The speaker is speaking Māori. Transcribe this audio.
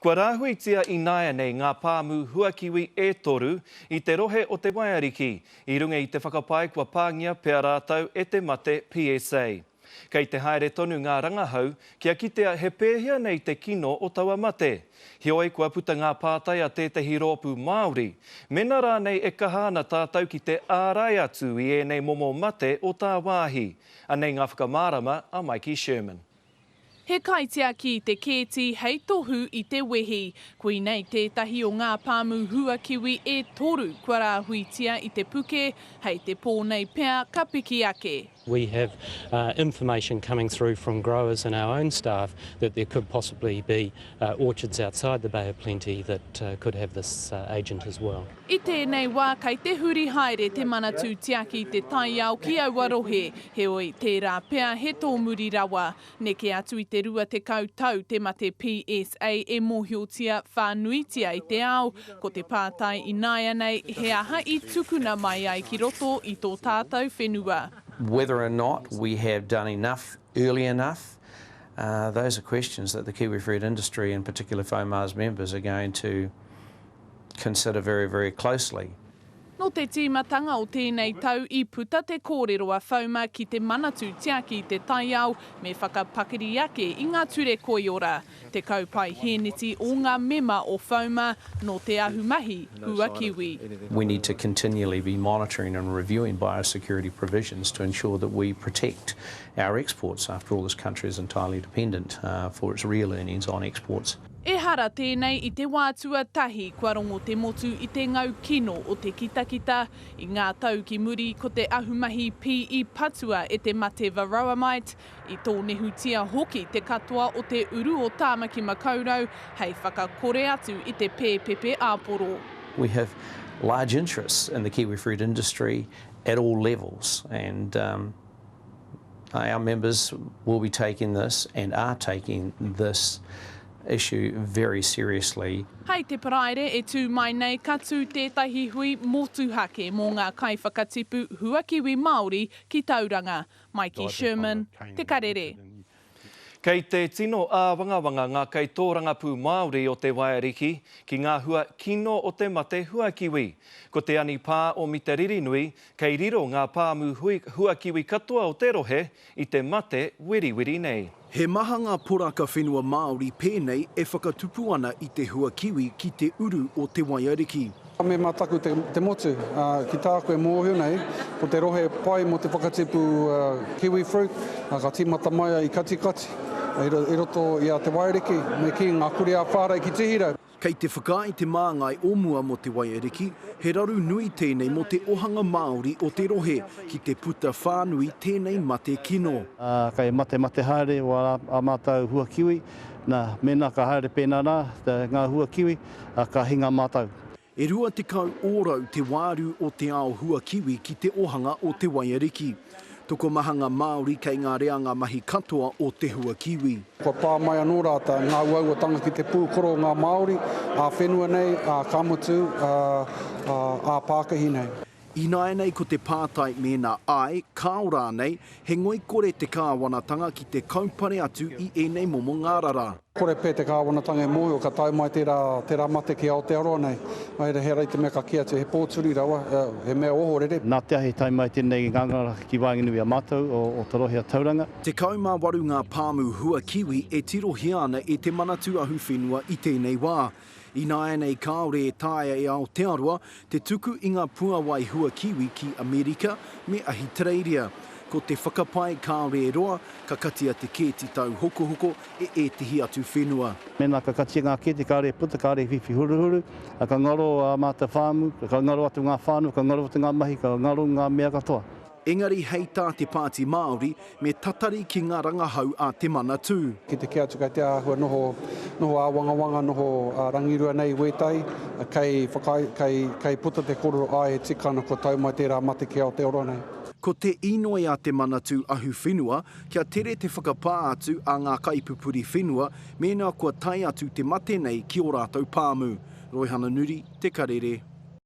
Kua rāhuitia I naia nei ngā pāmu huakiwi e toru I te rohe o te waiariki, I runga I te whakapai kua pāngia pēr rātau e te mate PSA. Kei te haere tonu ngā rangahau, kia kitea he pēhia nei te kino o taua mate. Hioi kua puta ngā pātai a tētahi rōpū Māori. Mena rā nei e kahana tātou ki te ārai atu I e nei momo mate o tā wāhi. Anei ngā whakamārama a Mikey Sherman. He kaitia ki te kēti hei tohu I te wehi. Kui nei tētahi o ngā pāmu huakiwi e toru kua rāhuitia I te puke, hei te pōnei pēr ka piki ake. We have information coming through from growers and our own staff that there could possibly be orchards outside the Bay of Plenty that could have this agent as well. I tēnei wā kei te huri haere te manatū tiaki te tai au ki Awarohe, heoi tērā pēr he tō muri rawa. Neke atu I te rua te kautau te mate PSA e mohiotia whānuitia I te ao, ko te pātai I naia nei he aha I tukuna mai ai ki roto I tō tātou whenua. Whether or not we have done enough early enough, those are questions that the kiwi fruit industry, in particular FOMA's members, are going to consider very, very closely. No te tīmatanga o tēnei tau I puta te kōrero a FOMA ki te manatū tiaki te tai au me whakapakiri ake I ngā ture koiora. Te kaupai heneti o ngā mema o FOMA no te ahumahi huakiwi. We need to continually be monitoring and reviewing biosecurity provisions to ensure that we protect our exports. After all, this country is entirely dependent for its real earnings on exports. E hara tēnei I te wātua tahi kua rongo te motu I te ngau kino o te kitakita I ngā tau ki muri ko te ahumahi PE patua e te mate Varroamite I tō nehutia hoki te katoa o te uru o Tāmaki Makaurau hei whakakore atu I te pēpepe āporo. We have large interests in the kiwi fruit industry at all levels and our members will be taking this and are taking this issue very seriously. Hei te paraire e tū mai nei katu tētahi hui motuhake mō ngā kaiwhakatipu huakiwi Māori ki Tauranga. Mikey Sherman, Te Karere. Kei te tino āwangawanga ngā kei tōrangapū Māori o te Waiariki ki ngā hua kino o te mate huakiwi. Ko te ani pā o Mitarirunui, kei riro ngā pāmu huakiwi katoa o te rohe I te mate wiriwiri nei. He maha ngā poraka whenua Māori pēnei e whakatupu ana I te huakiwi ki te uru o te Waiariki. Me mataku te motu, ki tā koe mōhio nei, ko te rohe pai mo te whakatipu kiwi fruit, ka tīmata mai I katikati, I roto I a te Waiariki, me ki ngā kuri a whārai ki Tihira. Kei te whakai te māngai o mua mo te Waiariki, he raru nui tēnei mo te ohanga Māori o te rohe ki te puta whānui tēnei mate kino. Kei mate haere o a mātau huakiwi, nā mena ka haere pēnā rā, ngā huakiwi, ka hinga mātau. E rua te kau ōrau te wāru o te ao huakiwi ki te ohanga o te Waiariki. Toko mahanga Māori kei ngā reanga mahi katoa o te huakiwi. Kua pā mai anō rāta ngā uauatanga ki te pūkoro ngā Māori, a whenua nei, a kamutu, a Pākahi nei. I nai nei ko te pātai mēnā ai, kāora nei, he ngoi kore te kāwanatanga ki te kaupare atu I enei momo ngārara. Kore pē te kāwanatanga e mōhio, ka tau mai tērā mate ki Aotearoa nei. Mai he reite mea ka kia te he pōturi rawa, he mea ohorere. Nā te ahi tai mai tēnei ngangara ki Waenganui a mātou o te rohe a Tauranga. Te kaumā waru ngā pāmu huakiwi e tirohi ana e te manatu ahu whenua I tēnei wā. I nāia nei kāore e tāia e Aotearoa, te tuku I ngā puawai huakiwi ki Amerika me Ahitereiria. Ko te whakapai kāore e roa, ka katia te kēti tau hoko e tihi atu whenua. Mena ka katia ngā kēti kāore puta, kāore whiwhi huruhuru, ka ngaro a māta whāmu, ka ngaro atu ngā whānu, ka ngaro atu ngā mahi, ka ngaro ngā mea katoa. Engari hei tā te Pāti Māori me tatari ki ngā rangahau a te manatū. Ki te kia atu kai te āhua noho āwangawanga, noho rangirua nei wetai, kei puta te kororo ai e tikana ko tau mai tērā mate ki Aotearoa nei. Ko te inoi a te manatū ahu whenua, kia tere te whakapā atu a ngā kaipupuri whenua, mēnā kua tai atu te mate nei ki o rātou pāmu. Roihana Nuri, Te Karere.